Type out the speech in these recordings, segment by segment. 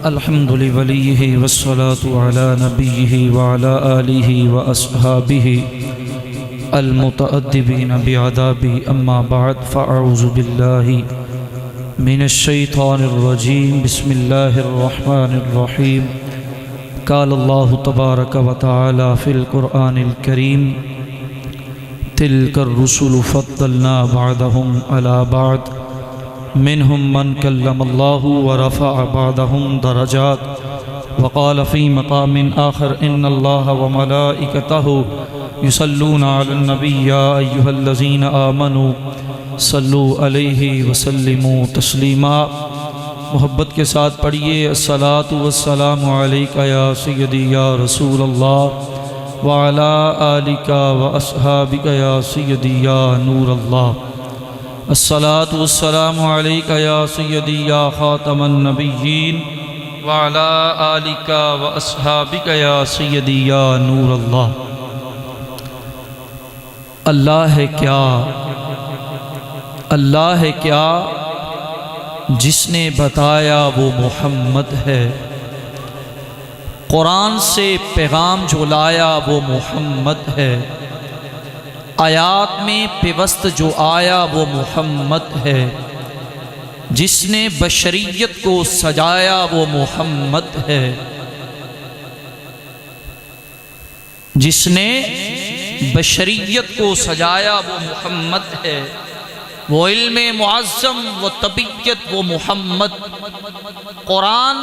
الحمد لوليه والصلاة على نبيه وعلى آله وأصحابه المتأدبين بعذابه. أما بعد فأعوذ بالله من الشيطان الرجيم. بسم الله الرحمن الرحيم. قال الله تبارك وتعالى في القرآن الكريم: تلك الرسل فضلنا بعضهم على بعض منهم من كلم الله ورفع بعضهم درجات وقال في مقام آخر إن الله وملائكته يصلون على النبي يا أيها الذين آمنوا صلوا عليه وسلموا تسلیما. محبت کے ساتھ پڑھیے: الصلاۃ والسلام علیک یا سیدی یا رسول اللہ وعلی آلک واصحابک یا سیدی یا نور اللہ. الصلاۃ والسلام علیک یا سیدی یا خاتم النبیین وعلی آلک واصحابک یا سیدی یا نور اللہ. اللہ ہے کیا، اللہ ہے کیا جس نے بتایا وہ محمد ہے. قرآن سے پیغام جو لایا وہ محمد ہے. آیات میں پیوست جو آیا وہ محمد ہے. جس نے بشریت کو سجایا وہ محمد ہے. جس نے بشریت کو سجایا وہ محمد ہے. وہ علم معظم و طبیعت وہ محمد. قرآن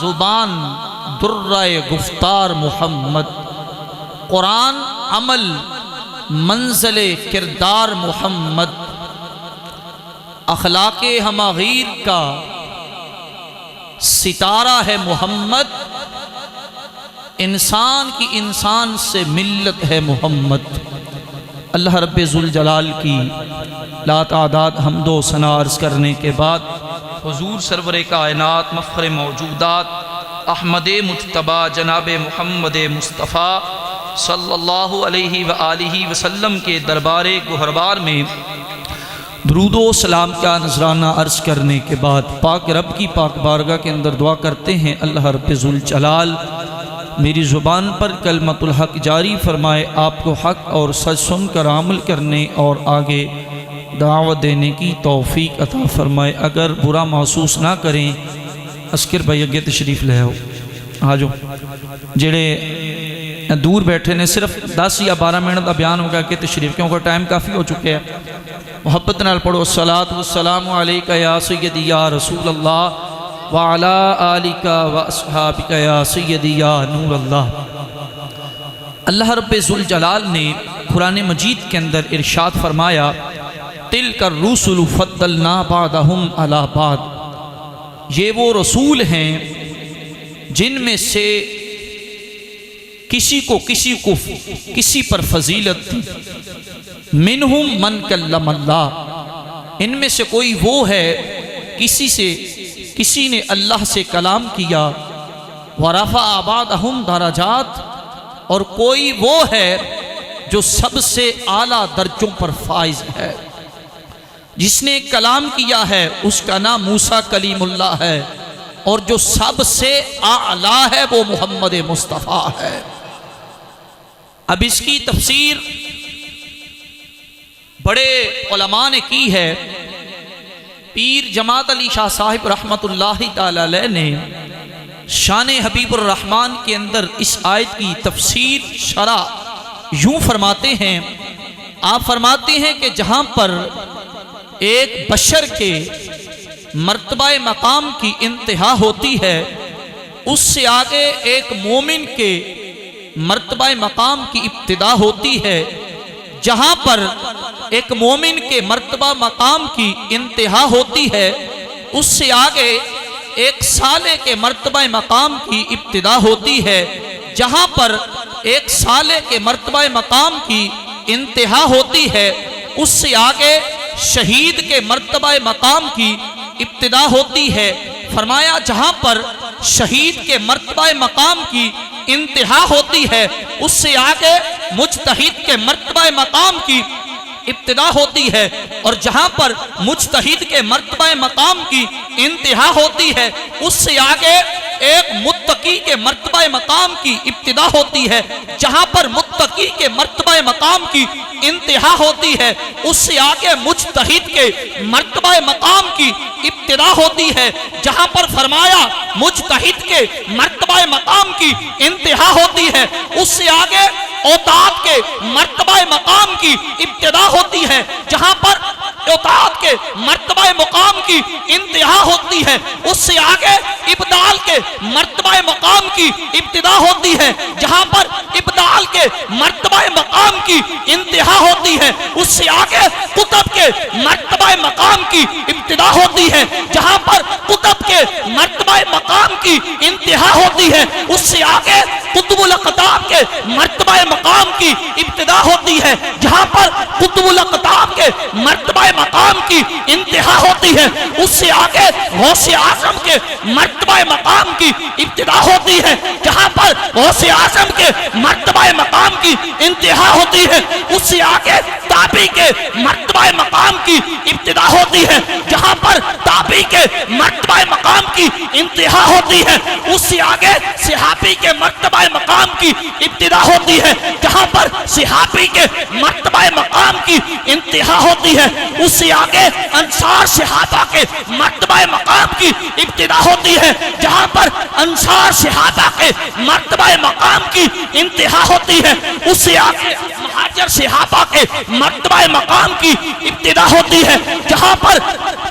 زبان درہ گفتار محمد. قرآن عمل منزل کردار محمد. اخلاق ہماغیر کا ستارہ ہے محمد. انسان کی انسان سے ملت ہے محمد. اللہ رب ذوالجلال کی لا تعداد حمد و ثنا عرض کرنے کے بعد حضور سرور کائنات مفخر موجودات احمد مجتبیٰ جناب محمد مصطفیٰ صلی اللہ علیہ وآلہ وسلم کے دربار گہربار میں درود و سلام کا نذرانہ عرض کرنے کے بعد پاک رب کی پاک بارگاہ کے اندر دعا کرتے ہیں: اللہ رب ذوالجلال میری زبان پر کلمۃ الحق جاری فرمائے، آپ کو حق اور سچ سن کر عمل کرنے اور آگے دعوت دینے کی توفیق عطا فرمائے. اگر برا محسوس نہ کریں اسکر بھائی اگے تشریف لے آؤ. آجو جڑے دور بیٹھے نے صرف 10 یا 12 منٹ کا بیان ہوگا کہ تشریف، کیونکہ ٹائم کافی ہو چکے ہیں. محبت نال پڑھو: الصلاۃ والسلام علیک یا سیدی یا رسول اللہ وعلی آلک واصحابک یا سیدی یا نور اللہ. اللہ رب ذوالجلال نے قرآن مجید کے اندر ارشاد فرمایا: تلک الرسل فضلنا بعضهم علی بعض. یہ وہ رسول ہیں جن میں سے کسی پر فضیلت تھی. منہم من کلم اللہ. ان میں سے کوئی وہ ہے کسی نے اللہ سے کلام کیا. ورفع بعضهم درجات. اور کوئی وہ ہے جو سب سے اعلیٰ درجوں پر فائز ہے. جس نے کلام کیا ہے اس کا نام موسیٰ کلیم اللہ ہے، اور جو سب سے اعلیٰ ہے وہ محمد مصطفیٰ ہے. اب اس کی تفسیر بڑے علماء نے کی ہے. پیر جماعت علی شاہ صاحب رحمت اللہ تعالی علیہ نے شان حبیب الرحمن کے اندر اس آیت کی تفسیر شرح یوں فرماتے ہیں. آپ فرماتے ہیں کہ جہاں پر ایک بشر کے مرتبہ مقام کی انتہا ہوتی ہے، اس سے آگے ایک مومن کے مرتبہ مقام کی ابتدا ہوتی ہے. جہاں پر ایک مومن کے مرتبہ مقام کی انتہا ہوتی ہے، اس سے آگے ایک صالح کے مرتبہ مقام کی ابتدا ہوتی ہے. جہاں پر ایک صالح کے مرتبہ مقام کی انتہا ہوتی ہے، اس سے آگے شہید کے مرتبہ مقام کی ابتدا ہوتی ہے. فرمایا جہاں پر شہید کے مرتبہ مقام کی انتہا ہوتی ہے، اس سے آگے مجتہد کے مرتبہ مقام کی ابتدا ہوتی ہے، اور جہاں پر مجتہد کے مرتبہ مقام کی انتہا ہوتی ہے اس سے آگے ایک متقی کے مرتبہ مقام کی ابتدا ہوتی ہے، جہاں پر متقی کے مرتبہ مقام کی انتہا ہوتی ہے، اس سے آگے مجتہد کے مرتبہ مقام کی ابتدا ہوتی ہے، جہاں پر فرمایا مجتہد کے مرتبہ مقام کی انتہا ہوتی ہے، اس سے آگے اوتاد کے مرتبہ مقام کی ابتدا ہوتی ہے، جہاں پر اوتاد کے مرتبہ مقام کی انتہا ہوتی ہے، اس سے آگے ابدال کے مرتبہ مقام کی ابتدا ہوتی ہے، جہاں پر ابدال کے مرتبہ مقام کی انتہا ہوتی ہے، اس سے آگے قطب کے مرتبہ مقام کی ابتدا ہوتی ہے، جہاں پر قطب کے مرتبہ مقام کی انتہا ہوتی ہے، اس سے آگے قطب الاقطاب کے مرتبہ مقام کی ابتدا ہوتی ہے، جہاں پر قطب الاقطاب کے مرتبہ مقام کی انتہا ہوتی ہے، اس سے آگے غوث اعظم کے مرتبہ مقام کی ابتدا ہوتی ہے، جہاں پر غوث اعظم کے مرتبہ مقام کی انتہا ہوتی ہے، اس سے آگے تابعی کے مرتبہ مقام کی ابتدا ہوتی ہے، جہاں پر تابعی کے مرتبہ مقام کی انتہا ہوتی ہے، اس سے آگے صحابی کے مرتبہ مقام کی ابتدا ہوتی ہے، جہاں پر صحابی کے مرتبہ مقام کی انتہا ہوتی ہے، اس سے آگے انصار صحابہ کے مرتبہ مقام کی ابتدا ہوتی ہے، جہاں پر انصار صحابہ کے مرتبہ مقام کی انتہا ہوتی ہے، اس سے آگے مہاجر صحابہ کے مرتبہ مقام کی ابتدا ہوتی ہے، جہاں پر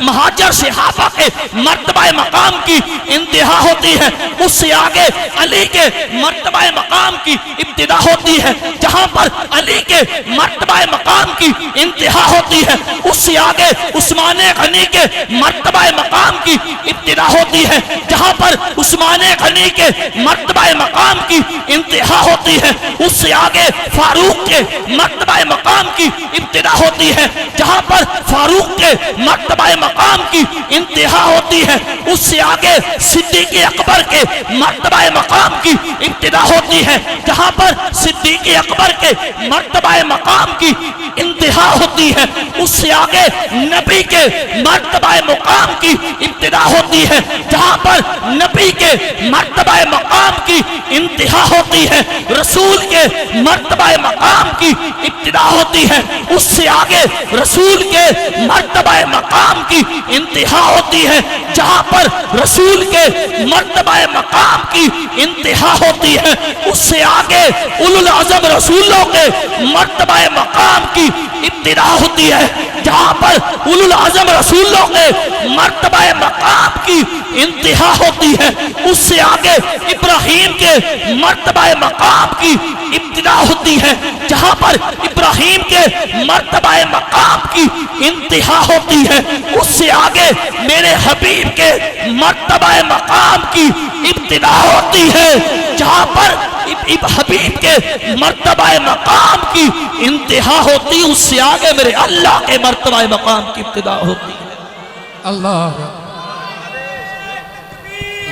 مہاجر صحابہ کے مرتبہ مقام کی انتہا ہوتی ہے، اس سے آگے علی کے مرتبہ مقام کی ابتدا ہوتی ہے، جہاں پر علی کے مرتبہ مقام کی انتہا ہوتی ہے، اس سے آگے عثمان غنی کے مرتبہ مقام کی ابتدا ہوتی ہے، جہاں پر عثمان غنی کے مرتبہ مقام کی انتہا ہوتی ہے، اس سے آگے فاروق کے مرتبہ مقام کی ابتدا ہوتی ہے، جہاں پر فاروق کے مرتبہ مقام کی انتہا ہوتی ہے، اس سے آگے صدیق اکبر کے مرتبہ مقام کی ابتدا ہوتی ہے، جہاں پر صدیق اکبر کے مرتبہ مقام کی انتہا ہوتی ہے، اس سے آگے نبی کے مرتبہ مقام کی ابتدا ہوتی ہے، جہاں پر نبی کے مرتبہ مقام کی انتہا ہوتی ہے، رسول کے مرتبہ مقام کی ابتدا ہوتی ہے، اس سے آگے رسول کے مرتبہ مقام کی انتہا ہوتی ہے، جہاں پر رسول کے مرتبہ مقام کی انتہا ہوتی ہے، اس سے آگے اولو العزم رسولوں کے مرتبہ مقام کی ابتدا ہوتی ہے، جہاں پر اولو العزم رسولوں کے مرتبہ مقام کی انتہا ہوتی ہے، اس سے آگے ابراہیم کے مرتبہ مقام کی ابتدا ہوتی ہے، جہاں پر ابراہیم کے مرتبہ مقام کی انتہا ہوتی ہے، اس سے آگے میرے حبیب کے مرتبہ مقام کی ابتدا ہوتی ہے، جہاں پر حبیب کے مرتبہ مقام کی انتہا ہوتی، اس سے آگے میرے اللہ کے مرتبہ مقام کی ابتدا ہوتی ہے۔ اللہ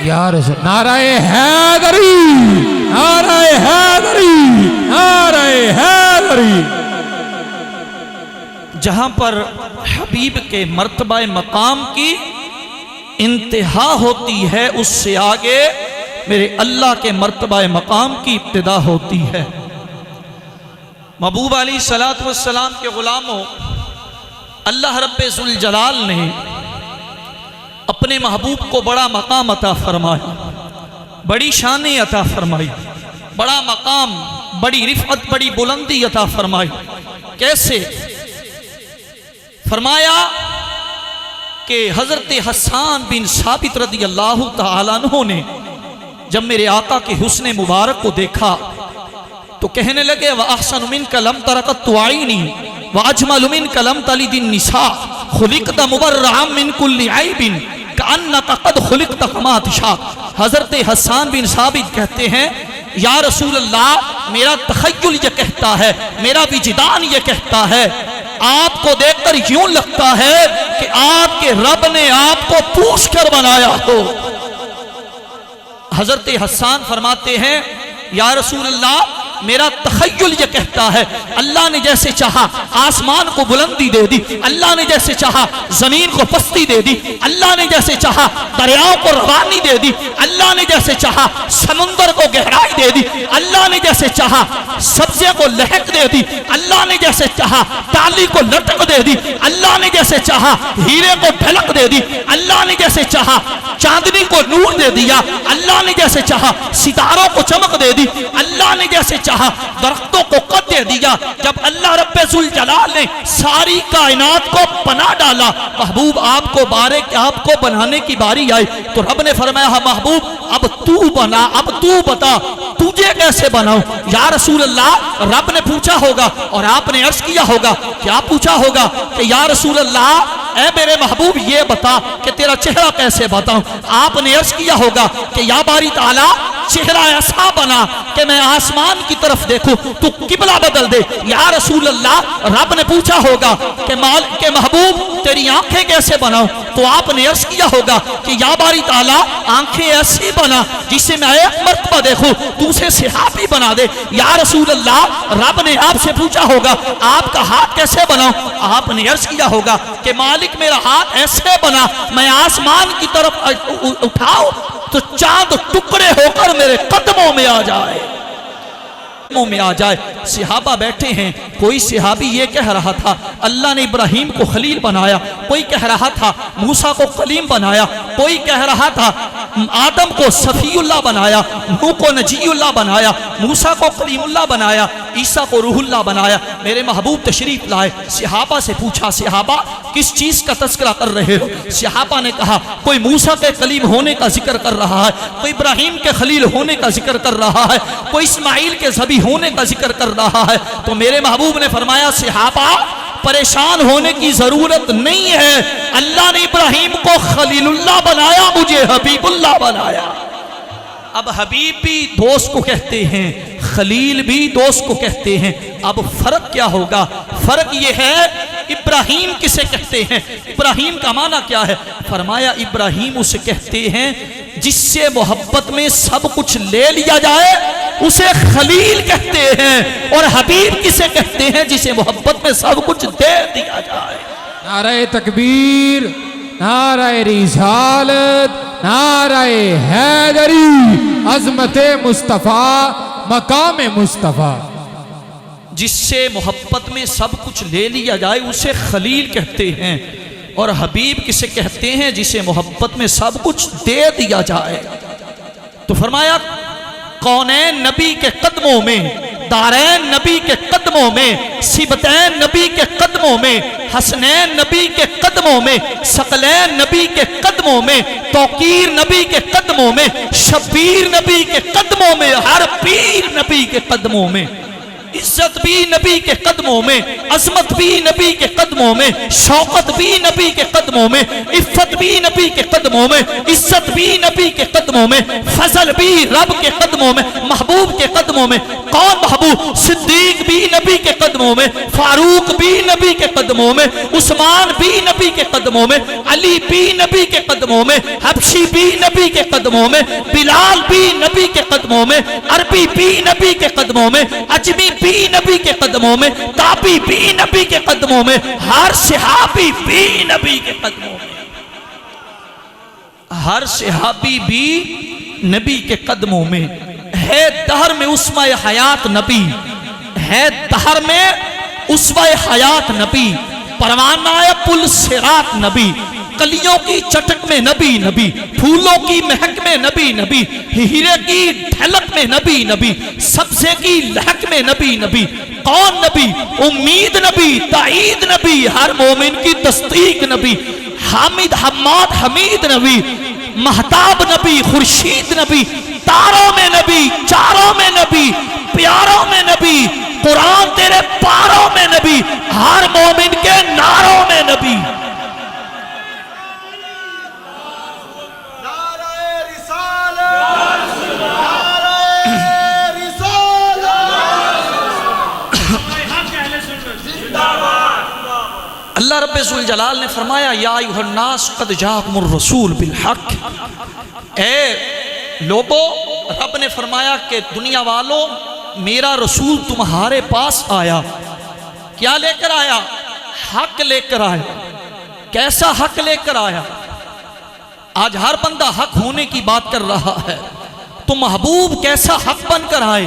یا رسول، نعرہ حیدری، نعرہ حیدری، نعرہ حیدری۔ جہاں پر حبیب کے مرتبہ مقام کی انتہا ہوتی ہے، اس سے آگے میرے اللہ کے مرتبہ مقام کی ابتدا ہوتی ہے۔ محبوب علیہ السلام کے غلاموں، اللہ رب ذوالجلال نے اپنے محبوب کو بڑا مقام عطا فرمایا، بڑی شان عطا فرمائی، بڑا مقام، بڑی رفعت، بڑی بلندی عطا فرمائی۔ کیسے؟ فرمایا کہ حضرت حسان بن ثابت رضی اللہ تعالیٰ عنہ نے جب میرے آقا کے حسن مبارک کو دیکھا تو کہنے لگے وَأَحْسَنُ مِنْكَ لَمْ تَرَقَتْ تُعَيْنِي وَأَجْمَلُ مِنْكَ لَمْ تَلِدِ النِّسَاء خُلِقْتَ مُبَرَّعًا مِنْ كُلِّ عَيْبٍ كَأَنَّكَ قَدْ خُلِقْتَ كَمَا تَشَاءُ۔ حضرت حسان بن ثابت کہتے ہیں یا رسول اللہ، میرا تخیل یہ کہتا ہے، میرا وجدان یہ کہتا ہے، آپ کو دیکھ کر یوں لگتا ہے کہ آپ کے رب نے آپ کو پوچھ کر بنایا ہو۔ حضرت حسان فرماتے ہیں یا رسول اللہ، میرا تخیل یہ کہتا ہے اللہ نے جیسے چاہا آسمان کو بلندی دے دی، اللہ نے جیسے چاہا زمین کو پستی دے دی، اللہ نے جیسے چاہا دریاؤں کو روانی دے دی، اللہ نے جیسے چاہا سمندر کو گہرائی دے دی، اللہ نے جیسے چاہا سبزے کو لہک دے دی، اللہ نے جیسے چاہا ٹالی کو لٹک دے دی، اللہ نے جیسے چاہا ہیرے کو ڈھلک دے دی، اللہ نے جیسے چاہا چاندنی کو نور دے دیا، اللہ نے جیسے چاہا ستاروں کو چمک دے دی، اللہ نے جیسے چاہا درختوں کو قد دے دیا۔ جب اللہ رب ذوالجلال نے ساری کائنات کو بنا ڈالا، محبوب آپ کو بارے کہ آپ کو بنانے کی باری آئی تو رب نے فرمایا ہاں محبوب اب تو بنا، اب تو بتا تجھے کیسے بناؤں یا رسول اللہ۔ رب نے پوچھا ہوگا اور آپ نے عرض کیا ہوگا، کیا پوچھا ہوگا کہ یا رسول اللہ اے میرے محبوب یہ بتا کہ تیرا چہرہ کیسے بتاؤں۔ آپ نے عرض کیا ہوگا کہ یا باری تعالیٰ چہرہ ایسا بنا کہ میں آسمان کی طرف دیکھوں، تو قبلہ بدل دے یا رسول اللہ۔ رب نے پوچھا ہوگا کہ محبوب تیری آنکھیں کیسے بناؤں، تو آپ نے عرض کیا ہوگا کہ یا باری تعالیٰ آنکھیں ایسی بنا جسے میں ایک مرتبہ دیکھوں، تو اسے صحابی بنا دے یا رسول اللہ۔ رب نے آپ سے پوچھا ہوگا آپ کا ہاتھ کیسے بناؤں، آپ نے عرض کیا ہوگا کہ مالک میرا ہاتھ ایسے بنا میں آسمان کی طرف اٹھاؤ تو چاند ٹکڑے ہو کر میرے قدموں میں آ جائے، قدموں میں آ جائے۔ صحابہ بیٹھے ہیں، کوئی صحابی یہ کہہ رہا تھا اللہ نے ابراہیم کو خلیل بنایا، کوئی کہہ رہا تھا موسیٰ کو کلیم بنایا، کوئی کہہ رہا تھا آدم کو صفی اللہ بنایا، نوح کو نجی اللہ بنایا، موسیٰ کو کلیم اللہ بنایا، عیسیٰ کو روح اللہ بنایا۔ میرے محبوب تشریف لائے، صحابہ سے پوچھا صحابہ کس چیز کا تذکرہ کر رہے ہو؟ صحابہ نے کہا کوئی موسیٰ کے کلیم ہونے کا ذکر کر رہا ہے، کوئی ابراہیم کے خلیل ہونے کا ذکر کر رہا ہے، کوئی اسماعیل کے ذبیح ہونے کا ذکر کر رہا ہے۔ تو میرے محبوب نے فرمایا صحابہ پریشان ہونے کی ضرورت نہیں ہے، اللہ نے ابراہیم کو خلیل اللہ بنایا، مجھے حبیب اللہ بنایا۔ اب حبیب بھی دوست کو کہتے ہیں، خلیل بھی دوست کو کہتے ہیں، اب فرق کیا ہوگا؟ فرق یہ ہے ابراہیم کسے کہتے ہیں، ابراہیم کا معنی کیا ہے؟ فرمایا ابراہیم اسے کہتے ہیں جس سے محبت میں سب کچھ لے لیا جائے اسے خلیل کہتے ہیں، اور حبیب کسے کہتے ہیں جسے محبت میں سب کچھ دے دیا جائے۔ نعرہ تکبیر، نعرہ رسالت، نعرہ حیدری، عظمت مصطفیٰ، مقام مصطفیٰ۔ جس سے محبت میں سب کچھ لے لیا جائے اسے خلیل کہتے ہیں، اور حبیب کسے کہتے ہیں جسے محبت میں سب کچھ دے دیا جائے۔ تو فرمایا کونین نبی کے قدموں میں، دارین نبی کے قدموں میں، سبتین نبی کے قدموں میں، حسنین نبی کے قدموں میں، ثقلین نبی کے قدموں میں، توقیر نبی کے قدموں میں، شبیر نبی کے قدموں میں، ہر پیر نبی کے قدموں میں، عزت بھی نبی کے قدموں میں، عظمت بھی نبی کے قدموں میں، شوقت بھی نبی کے قدموں میں، عفت بھی نبی کے قدموں میں، عزت بھی نبی کے قدموں میں، فضل بھی رب کے قدموں میں، محبوب کے قدموں میں۔ کون محبوب؟ صدیق بھی نبی کے قدموں میں، فاروق بھی نبی کے قدموں میں، عثمان بھی نبی کے قدموں میں، علی بھی نبی کے قدموں میں، حبشی بھی نبی کے قدموں میں، بلال بھی نبی کے قدموں میں، عربی بھی نبی کے قدموں میں، اجمی بھی نبی کے قدموں میں، تابی بھی نبی کے قدموں میں، ہر صحابی بھی نبی کے قدموں میں، ہر صحابی بھی نبی کے قدموں میں ہے۔ دہر میں اسوہ حیات نبی ہے، دہر میں اسوہ حیات نبی، پروانہ پل صراط نبی، کلیوں کی چٹک میں نبی نبی، پھولوں کی مہک میں نبی نبی، ہیرے کی ڈھلک میں نبی نبی، سبزے کی لہک میں نبی نبی۔ کون نبی؟ امید نبی، تائید نبی، ہر مومن کی تصدیق نبی، حامد حماد حمید نبی، مہتاب نبی، خورشید نبی، تاروں میں نبی، چاروں میں نبی، پیاروں میں نبی، قرآن تیرے پاروں میں نبی، ہر مومن کے ناروں میں نبی۔ اللہ رب ذوالجلال نے فرمایا یا ایھا الناس قد جاءکم الرسول بالحق، اے لوگو، رب نے فرمایا کہ دنیا والوں میرا رسول تمہارے پاس آیا، کیا لے کر آیا؟ حق لے کر آیا۔ کیسا حق لے کر آیا؟ آج ہر بندہ حق ہونے کی بات کر رہا ہے، تو محبوب کیسا حق بن کر آئے؟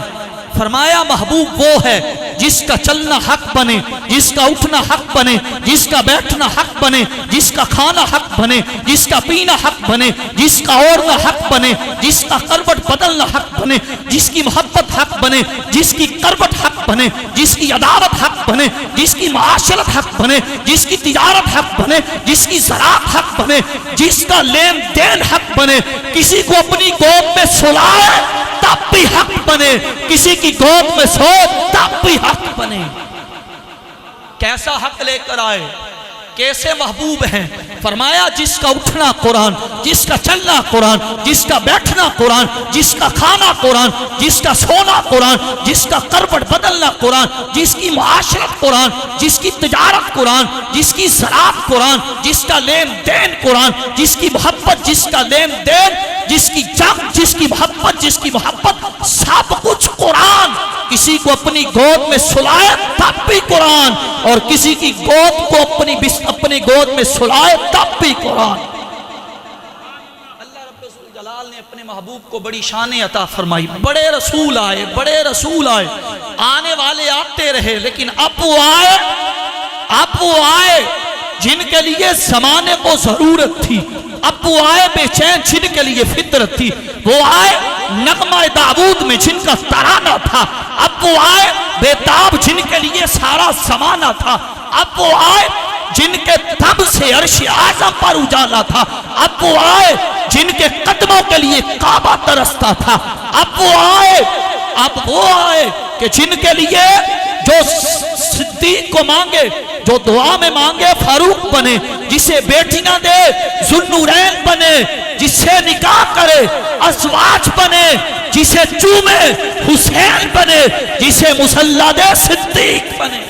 فرمایا محبوب وہ ہے جس کا چلنا حق بنے، جس کا اٹھنا حق بنے، جس کا بیٹھنا حق بنے، جس کا کھانا حق بنے، جس کا پینا حق بنے، جس کا اوڑھنا حق بنے، جس کا کروٹ بدلنا حق بنے، جس کی محبت حق بنے، جس کی کروٹ حق بنے، جس کی عداوت حق بنے، جس کی معاشرت حق بنے، جس کی تجارت حق بنے، جس کی زراعت حق بنے، جس کا لین دین حق بنے، کسی کو اپنی گود میں سلائے تب بھی حق بنے، کسی کی گود میں سو تب بھی حق بنے۔ کیسا حق لے کر آئے؟ کیسے محبوب ہیں؟ فرمایا جس کا اٹھنا قرآن، جس کا چلنا قرآن، جس کا بیٹھنا قرآن، جس کا کھانا قرآن، جس کا سونا قرآن، جس کا کروٹ بدلنا قرآن، جس کی معاشرت قرآن، جس کی تجارت قرآن، جس کی زراعت قرآن، جس کا لین دین قرآن، جس کی محبت، جس کا لین دین، جس کی جنگ، جس کی محبت سب کچھ قرآن۔ کسی کو اپنی گود میں سلائے تب بھی قرآن، اور کسی کی گود کو اپنی گود میں سلائے تب بھی قرآن۔ اللہ رب الجلال نے اپنے محبوب کو بڑی شان عطا فرمائی۔ بڑے رسول آئے، آنے والے آتے رہے، لیکن اب وہ آئے جن کے لیے زمانے کو ضرورت تھی، اب وہ آئے بے چین جن کے لیے فطرت تھی، وہ آئے نغمہ داود میں جن کا ترانہ تھا، اب وہ آئے بے تاب جن کے لیے سارا زمانہ تھا، اب وہ آئے جن کے تب سے عرش اعظم پر اجالا تھا، اب وہ آئے جن کے قدموں کے لیے کعبہ ترستا تھا، اب وہ آئے کہ جن کے لیے جو صدیق کو مانگے، جو دعا میں مانگے فاروق بنے، جسے بیٹیاں دے ذوالنورین بنے، جسے نکاح کرے ازواج بنے، جسے چومے حسین بنے، جسے مصلی دے صدیق بنے،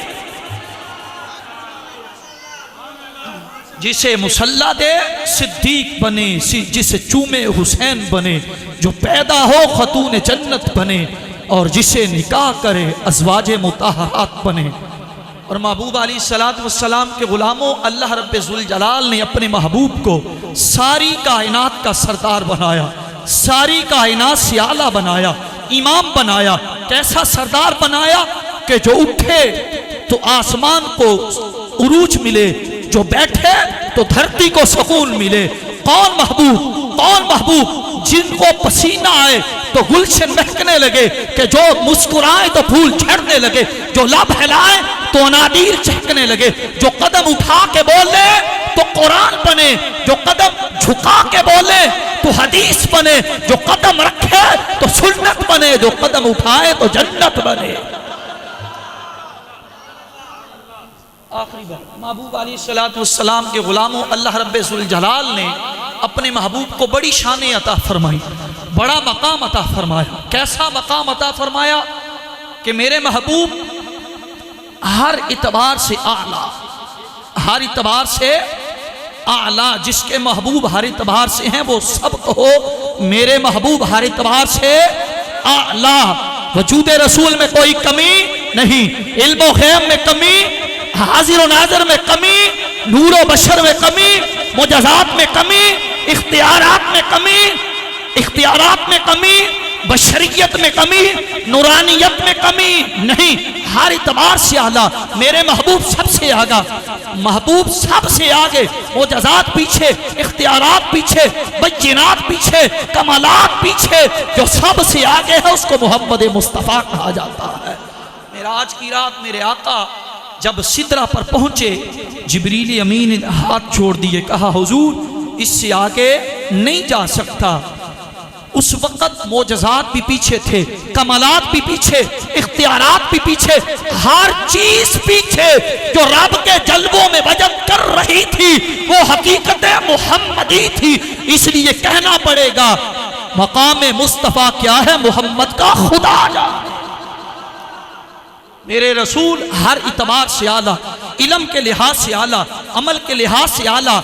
جسے مصلی دے صدیق بنے، جسے چومے حسین بنے، جو پیدا ہو خاتون جنت بنے، اور جسے نکاح کرے ازواج مطہرات بنے۔ اور محبوب علیہ السلام کے غلاموں، اللہ رب ذوالجلال نے اپنے محبوب کو ساری کائنات کا سردار بنایا، ساری کائنات سے اعلیٰ بنایا، امام بنایا۔ کیسا سردار بنایا کہ جو اٹھے تو آسمان کو عروج ملے، جو بیٹھے تو دھرتی کو سکون ملے۔ کون محبوب جن کو پسینہ آئے تو گلشن مہکنے لگے، کہ جو مسکرائیں تو پھول جھڑنے لگے، جو لب ہلائیں تو انادیل چہکنے لگے، جو قدم اٹھا کے بولے تو قرآن بنے، جو قدم جھکا کے بولے تو حدیث بنے، جو قدم رکھے تو سنت بنے، جو قدم اٹھائے تو جنت بنے۔ آخری بات، محبوب علیہ السلام کے غلاموں، اللہ رب ذوالجلال نے اپنے محبوب کو بڑی شان عطا فرمائی، بڑا مقام عطا فرمایا۔ کیسا مقام عطا فرمایا کہ میرے محبوب ہر اعتبار سے اعلیٰ، ہر اعتبار سے اعلیٰ، جس کے محبوب ہر اعتبار سے ہیں وہ سب کہو میرے محبوب ہر اعتبار سے اعلیٰ۔ وجود رسول میں کوئی کمی نہیں، علم و غیب میں کمی، حاضر و ناظر میں کمی، نور و بشر میں کمی، معجزات میں کمی، اختیارات میں کمی، بشریت میں کمی، نورانیت میں کمی نہیں، ہر اعتبار سے اعلیٰ۔ میرے محبوب سب سے آگا، محبوب سب سے آگے، معجزات پیچھے، اختیارات پیچھے، بینات پیچھے، کمالات پیچھے، جو سب سے آگے ہے اس کو محمد مصطفیٰ کہا جاتا ہے۔ معراج کی رات میرے آقا جب سدرہ پر پہنچے، جبریل امین نے ہاتھ چھوڑ دیے، کہا حضور اس سے آگے نہیں جا سکتا۔ اس وقت معجزات بھی پیچھے تھے، کمالات بھی پیچھے، اختیارات بھی پیچھے، ہر چیز پیچھے، جو رب کے جلووں میں وجد کر رہی تھی وہ حقیقت محمدی تھی۔ اس لیے کہنا پڑے گا مقام مصطفیٰ کیا ہے؟ محمد کا خدا جانے۔ میرے رسول ہر اعتبار سے اعلیٰ، علم کے لحاظ سے اعلیٰ، عمل کے لحاظ سے اعلیٰ،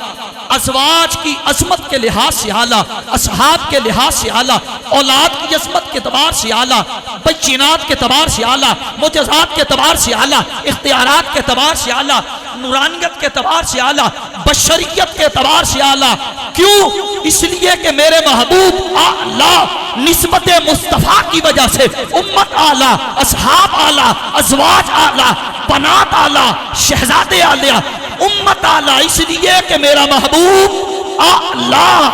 ازواج کی عظمت کے لحاظ سے اعلیٰ، اصحاب کے لحاظ سے اعلیٰ، اولاد کی عظمت کے اعتبار سے اعلیٰ، بچینات کے اعتبار سے اعلیٰ، معجزات کے اعتبار سے اعلیٰ، اختیارات کے اعتبار سے اعلیٰ، نورانیت کے اعتبار سے اعلیٰ، بشریت کے اعتبار سے اعلیٰ. کیوں؟ اس لیے کہ میرے محبوب اعلیٰ، نسبت مصطفیٰ کی وجہ سے امت اعلیٰ، اصحاب اعلیٰ، ازواج اعلیٰ، بنات اعلیٰ، شہزادے اعلیٰ، امت اعلیٰ، اس لیے کہ میرا محبوب اعلیٰ.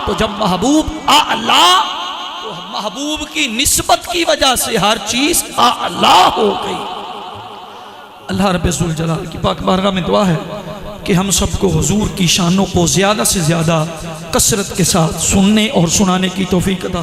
تو جب محبوب اعلیٰ تو محبوب کی نسبت کی وجہ سے ہر چیز اعلیٰ ہو گئی. اللہ رب ذوالجلال کی پاک بارگاہ میں دعا ہے کہ ہم سب کو حضور کی شانوں کو زیادہ سے زیادہ کثرت کے ساتھ سننے اور سنانے کی توفیق عطا